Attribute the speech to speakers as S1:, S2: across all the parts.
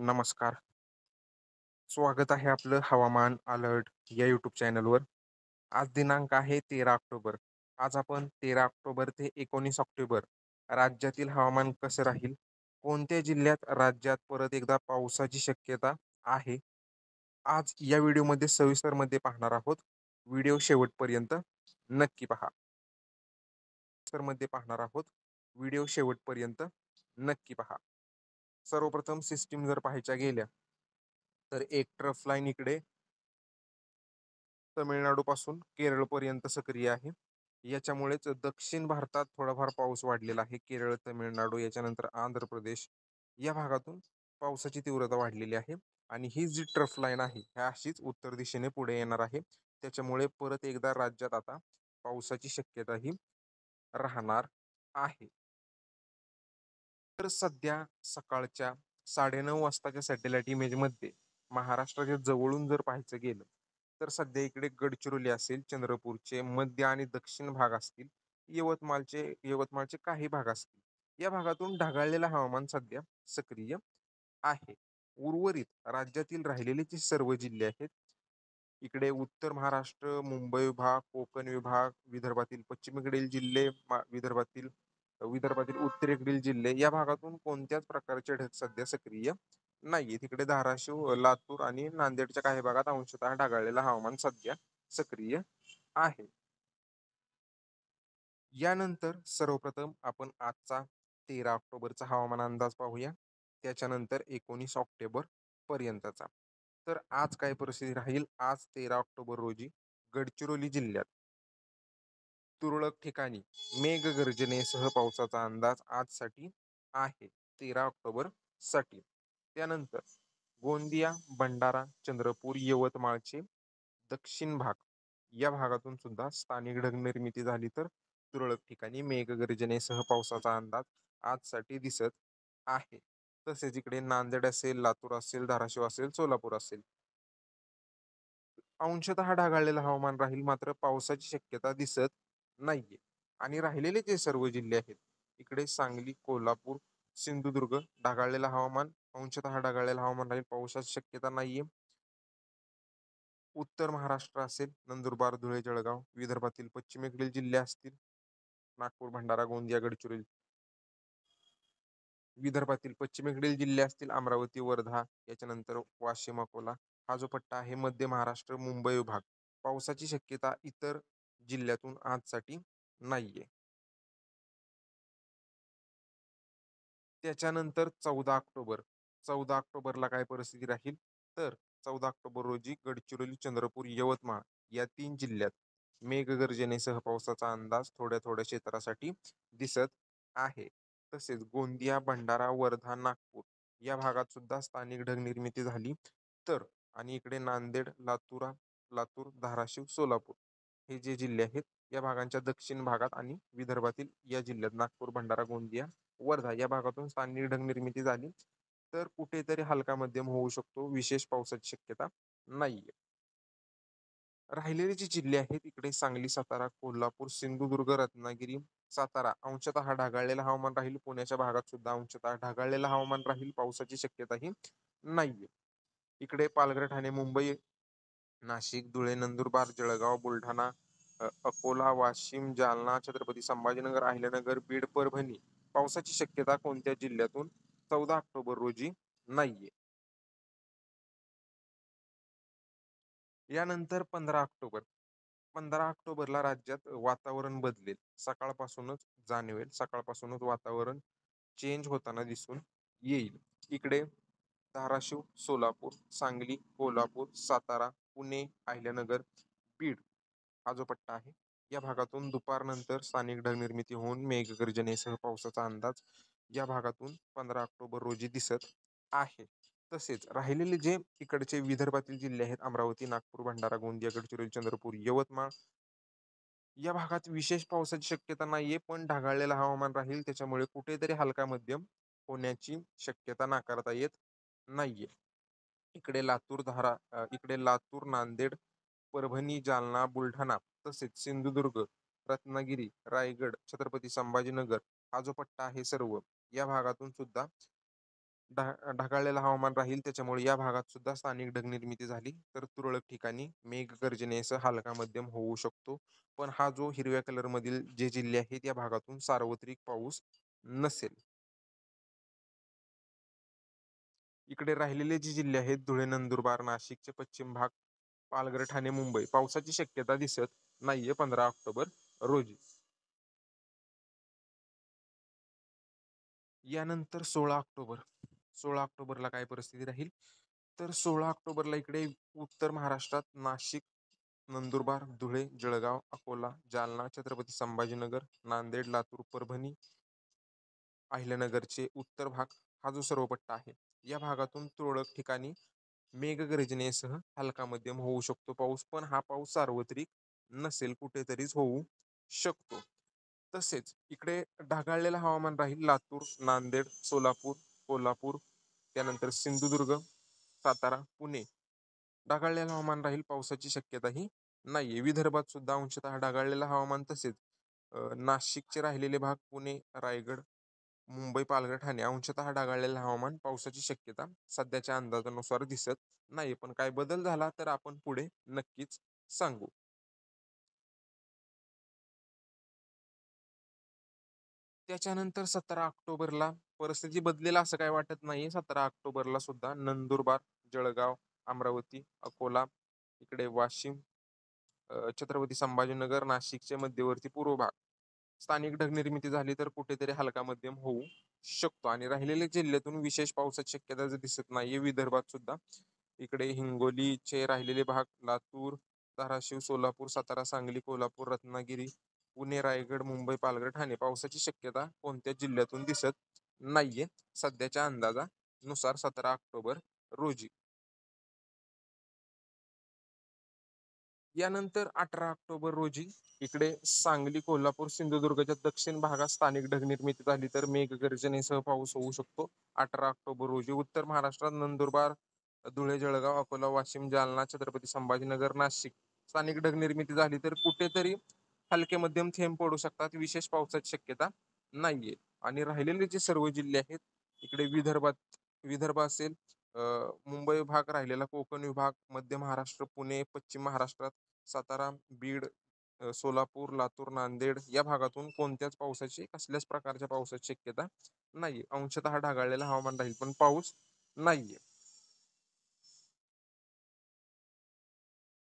S1: नमस्कार. स्वागत आहे आपलं हवामान अलर्ट या यूट्यूब चॅनलवर. आज दिनांक आहे 13 ऑक्टोबर. आज आपण 13 ऑक्टोबर ते 19 ऑक्टोबर राज्यातील हवामान कसं राहील, कोणत्या जिल्ह्यात राज्यात परत एकदा पावसाची शक्यता आहे, आज या व्हिडिओमध्ये सविस्तरमध्ये पाहणार आहोत. व्हिडिओ शेवटपर्यंत नक्की पहा. पाहणार आहोत. व्हिडिओ शेवटपर्यंत नक्की पहा. सर्वप्रथम सिस्टीम जर पाहायच्या गेल्या तर एक ट्रफ लाईन इकडे तमिळनाडू पासून केरळ पर्यंत सक्रिय आहे. याच्यामुळेच दक्षिण भारतात थोडाफार पाऊस वाढलेला आहे. केरळ, तमिळनाडू, याच्यानंतर आंध्र प्रदेश या भागातून पावसाची तीव्रता वाढलेली आहे. आणि ही जी ट्रफ लाईन आहे ह्या अशीच उत्तर दिशेने पुढे येणार आहे. त्याच्यामुळे परत एकदा राज्यात आता पावसाची शक्यता ही राहणार आहे. तर सध्या सकाळच्या 9:30 वाजताच्या सॅटेलाइट इमेजमध्ये महाराष्ट्राच्या जवळून जर पाहायचं गेलं तर सध्या इकडे गडचिरोली असेल, चंद्रपूरचे मध्य आणि दक्षिण भाग असतील, यवतमाळचे काही भाग असतील, या भागातून ढगाळलेलं हवामान सध्या सक्रिय आहे. उर्वरित राज्यातील राहिलेले जे सर्व जिल्हे आहेत, इकडे उत्तर महाराष्ट्र, मुंबई विभाग, कोकण विभाग, विदर्भातील पश्चिमेकडील जिल्हे, विदर्भातील उत्तरेकडील जिल्हे, या भागातून कोणत्याच प्रकारचे ढग सध्या सक्रिय नाहीये. तिकडे धाराशिव, लातूर आणि नांदेडच्या काही भागात अंशतः ढगाळलेलं हवामान सध्या सक्रिय आहे. यानंतर सर्वप्रथम आपण आजचा 13 ऑक्टोबरचा हवामान अंदाज पाहूया. त्याच्यानंतर 19 ऑक्टोबर पर्यंतचा. तर आज काय परिस्थिती राहील? आज 13 ऑक्टोबर रोजी गडचिरोली जिल्ह्यात तुरळक ठिकाणी मेघगर्जनेसह पावसाचा अंदाज आजसाठी आहे, 13 ऑक्टोबर साठी. त्यानंतर गोंदिया, भंडारा, चंद्रपूर, यवतमाळचे दक्षिण भाग या भागातून सुद्धा स्थानिक ढग निर्मिती झाली तर तुरळक ठिकाणी मेघगर्जनेसह पावसाचा अंदाज आजसाठी दिसत आहे. तसेच इकडे नांदेड असेल, लातूर असेल, धाराशिव असेल, सोलापूर असेल, अंशतः ढगाळलेलं हवामान राहील, मात्र पावसाची शक्यता दिसत नाहीये. आणि राहिलेले जे सर्व जिल्हे आहेत, इकडे सांगली, कोल्हापूर, सिंधुदुर्ग ढगाळलेलं हवामान, अंशतः ढगाळलेलं हवामान राहील, पावसाची शक्यता नाहीये. उत्तर महाराष्ट्र असेल, नंदुरबार, धुळे, जळगाव, विदर्भातील पश्चिमेकडील जिल्हे असतील, नागपूर, भंडारा, गोंदिया, गडचिरोली, विदर्भातील पश्चिमेकडील जिल्हे असतील, अमरावती, वर्धा, याच्यानंतर वाशिम, अकोला, हा जो पट्टा आहे मध्य महाराष्ट्र, मुंबई विभाग, पावसाची शक्यता इतर जिल्ह्यातून आजसाठी नाहीये. त्याच्यानंतर 14 ऑक्टोबरला काय परिस्थिती राहील? तर 14 ऑक्टोबर रोजी गडचिरोली, चंद्रपूर, यवतमाळ या 3 जिल्ह्यात मेघगर्जनेसह पावसाचा अंदाज थोड्या थोड्या क्षेत्रासाठी दिसत आहे. तसेच गोंदिया, भंडारा, वर्धा, नागपूर या भागात सुद्धा स्थानिक ढग निर्मिती झाली तर, आणि इकडे नांदेड, लातूर, धाराशिव, सोलापूर हे जे जिल्हे आहेत, या भागांच्या दक्षिण भागात आणि विदर्भातील या जिल्ह्यात नागपूर, भंडारा, गोंदिया, वर्धा या भागातून स्थानिक ढग निर्मिती झाली तर कुठेतरी हलका मध्यम होऊ शकतो, विशेष पावसाची शक्यता नाहीये. राहिलेले जे जिल्हे आहेत, इकडे सांगली, सातारा, कोल्हापूर, सिंधुदुर्ग, रत्नागिरी, सातारा अंशतः ढगाळलेलं हवामान राहील. पुण्याच्या भागात सुद्धा अंशतः ढगाळलेलं हवामान राहील, पावसाची शक्यताही नाहीये. इकडे पालघर, ठाणे, मुंबई, नाशिक, धुळे, नंदुरबार, जळगाव, बुलढाणा, अकोला, वाशिम, जालना, छत्रपती संभाजीनगर, अहिल्यानगर, बीड, परभणी पावसाची शक्यता कोणत्या जिल्ह्यातून 14 ऑक्टोबर रोजी नाहीये. यानंतर 15 ऑक्टोबरला राज्यात वातावरण बदलेल, सकाळपासूनच जाणवेल, सकाळपासूनच वातावरण चेंज होताना दिसून येईल. इकडे धाराशिव, सोलापूर, सांगली, कोल्हापूर, सातारा, पुणे, अहिल्यानगर, बीड हा जो पट्टा आहे, या भागातून दुपारनंतर स्थानिक ढग निर्मिती होऊन मेघगर्जनेसह पावसाचा अंदाज या भागातून 15 ऑक्टोबर रोजी दिसत आहे. तसेच राहिलेले जे इकडचे विदर्भातील जिल्हे आहेत, अमरावती, नागपूर, भंडारा, गोंदिया, गडचिरोली, चंद्रपूर, यवतमाळ या भागात विशेष पावसाची शक्यता नाहीये, पण ढगाळलेलं हवामान राहील, त्याच्यामुळे कुठेतरी हलका मध्यम होण्याची शक्यता नाकारता येत नाहीये. इकडे लातूर, नांदेड, परभणी, जालना, बुलढाणा, तसेच सिंधुदुर्ग, रत्नागिरी, रायगड, छत्रपती संभाजीनगर हा जो पट्टा आहे सर्व, या भागातून सुद्धा ढगाळलेलं हवामान राहील, त्याच्यामुळे या भागात सुद्धा स्थानिक ढगनिर्मिती झाली तर तुरळक ठिकाणी मेघगर्जनेसह हलका मध्यम होऊ शकतो. पण हा जो हिरव्या कलर मधील जे जिल्हे आहेत या भागातून सार्वत्रिक पाऊस नसेल. इकडे राहिलेले जे जिल्हे आहेत धुळे, नंदुरबार, नाशिकचे पश्चिम भाग, पालघर, ठाणे, मुंबई, पावसाची शक्यता दिसत नाहीये 15 ऑक्टोबर रोजी. यानंतर 16 ऑक्टोबर, 16 ऑक्टोबरला काय परिस्थिती राहील, तर 16 ऑक्टोबरला इकडे उत्तर महाराष्ट्रात नाशिक, नंदुरबार, धुळे, जळगाव, अकोला, जालना, छत्रपती संभाजीनगर, नांदेड, लातूर, परभणी, अहिल्यानगरचे उत्तर भाग, हा जो सर्व पट्टा आहे या भागातून तुरळक ठिकाणी मेघगर्जनेसह हलका मध्यम होऊ शकतो पाऊस. पण हा पाऊस सार्वत्रिक नसेल, कुठेतरीच होऊ शकतो. तसेच इकडे ढगाळलेलं हवामान राहील लातूर, नांदेड, सोलापूर, कोल्हापूर, त्यानंतर सिंधुदुर्ग, सातारा, पुणे. ढगाळलेलं हवामान राहील, पावसाची शक्यताही नाहीये. विदर्भात सुद्धा अंशतः ढगाळलेलं हवामान. तसेच नाशिकचे राहिलेले भाग, पुणे, रायगड, मुंबई, पालघर, ठाणे अंशतः ढगाळलेलं हवामान, पावसाची शक्यता सध्याच्या अंदाजानुसार दिसत नाही. पण काय बदल झाला तर आपण पुढे नक्कीच सांगू. त्याच्यानंतर 17 ऑक्टोबरला परिस्थिती बदलेल असं काय वाटत नाही. 17 ऑक्टोबरला सुद्धा नंदुरबार, जळगाव, अमरावती, अकोला, इकडे वाशिम, छत्रपती संभाजीनगर, नाशिकचे मध्यवर्ती पूर्व भाग स्थानिक ढगनिर्मिती झाली तर कुठेतरी हलका मध्यम होऊ शकतो. आणि राहिलेल्या जिल्ह्यातून विशेष पावसाची शक्यता दिसत नाहीये. विदर्भात सुद्धा इकडे हिंगोलीचे राहिलेले भाग, लातूर, धाराशिव, सोलापूर, सातारा, सांगली, कोल्हापूर, रत्नागिरी, पुणे, रायगड, मुंबई, पालघर, ठाणे पावसाची शक्यता कोणत्याच जिल्ह्यातून दिसत नाहीये सध्याच्या अंदाजानुसार 17 ऑक्टोबर रोजी. यानंतर 18 ऑक्टोबर रोजी इकडे सांगली, कोल्हापूर, सिंधुदुर्गच्या दक्षिण भागात स्थानिक ढगनिर्मिती झाली तर मेघगर्जनेसह पाऊस होऊ शकतो. 18 ऑक्टोबर रोजी उत्तर महाराष्ट्रात नंदुरबार, धुळे, जळगाव, अकोला, वाशिम, जालना, छत्रपती संभाजीनगर, नाशिक स्थानिक ढगनिर्मिती झाली तर कुठेतरी हलके मध्यम थेंब पडू शकतात. विशेष पावसाची शक्यता नाहीये. आणि राहिलेले जे सर्व जिल्हे आहेत इकडे विदर्भ असेल, मुंबई विभाग राहिलेला, कोकण विभाग, मध्य महाराष्ट्र, पुणे, पश्चिम महाराष्ट्रात सातारा, बीड, सोलापूर, लातूर, नांदेड या भागातून कोणत्याच पावसाची, कसल्याच प्रकारच्या पावसाची शक्यता नाहीये. अंशतः ढगाळलेलं हवामान राहील पण पाऊस नाहीये.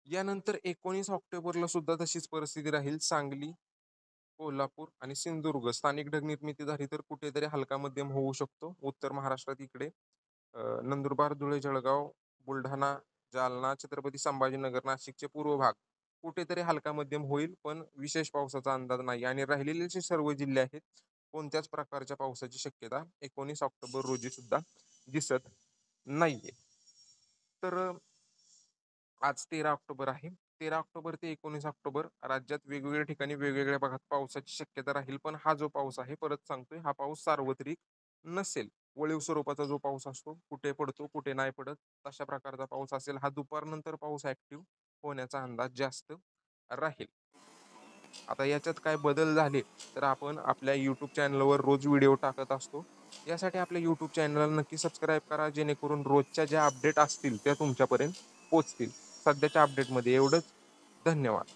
S1: यानंतर 19 ऑक्टोबरला सुद्धा तशीच परिस्थिती राहील. सांगली, कोल्हापूर आणि सिंधुदुर्ग स्थानिक ढगनिर्मिती झाली तर कुठेतरी हलका मध्यम होऊ शकतो. उत्तर महाराष्ट्रात इकडे नंदुरबार, धुळे, जळगाव, बुलढाणा, जालना, छत्रपती संभाजीनगर, नाशिकचे पूर्व भाग कुठेतरी हलका मध्यम होईल पण विशेष पावसाचा अंदाज नाही. आणि राहिलेले जे सर्व जिल्हे आहेत कोणत्याच प्रकारच्या पावसाची शक्यता 19 ऑक्टोबर रोजी सुद्धा दिसत नाहीये. तर आज 13 ऑक्टोबर आहे. 13 ऑक्टोबर ते 19 ऑक्टोबर राज्यात वेगवेगळ्या ठिकाणी वेगवेगळ्या भागात पावसाची शक्यता राहील. पण हा जो पाऊस आहे, परत सांगतोय, हा पाऊस सार्वत्रिक नसेल. वळीव स्वरूपाचा जो पाऊस असतो, कुठे पडतो कुठे नाही पडत तशा प्रकारचा पाऊस असेल. हा दुपारनंतर पाऊस ऍक्टिव्ह होण्याचा अंदाज जास्त राहील. आता याच्यात काय बदल झाले तर आपण आपल्या यूट्यूब चॅनलवर रोज व्हिडिओ टाकत असतो. यासाठी आपल्या यूट्यूब चॅनलला नक्की सबस्क्राईब करा, जेणेकरून रोजच्या ज्या अपडेट असतील त्या तुमच्यापर्यंत पोचतील. सध्याच्या अपडेटमध्ये एवढंच. धन्यवाद.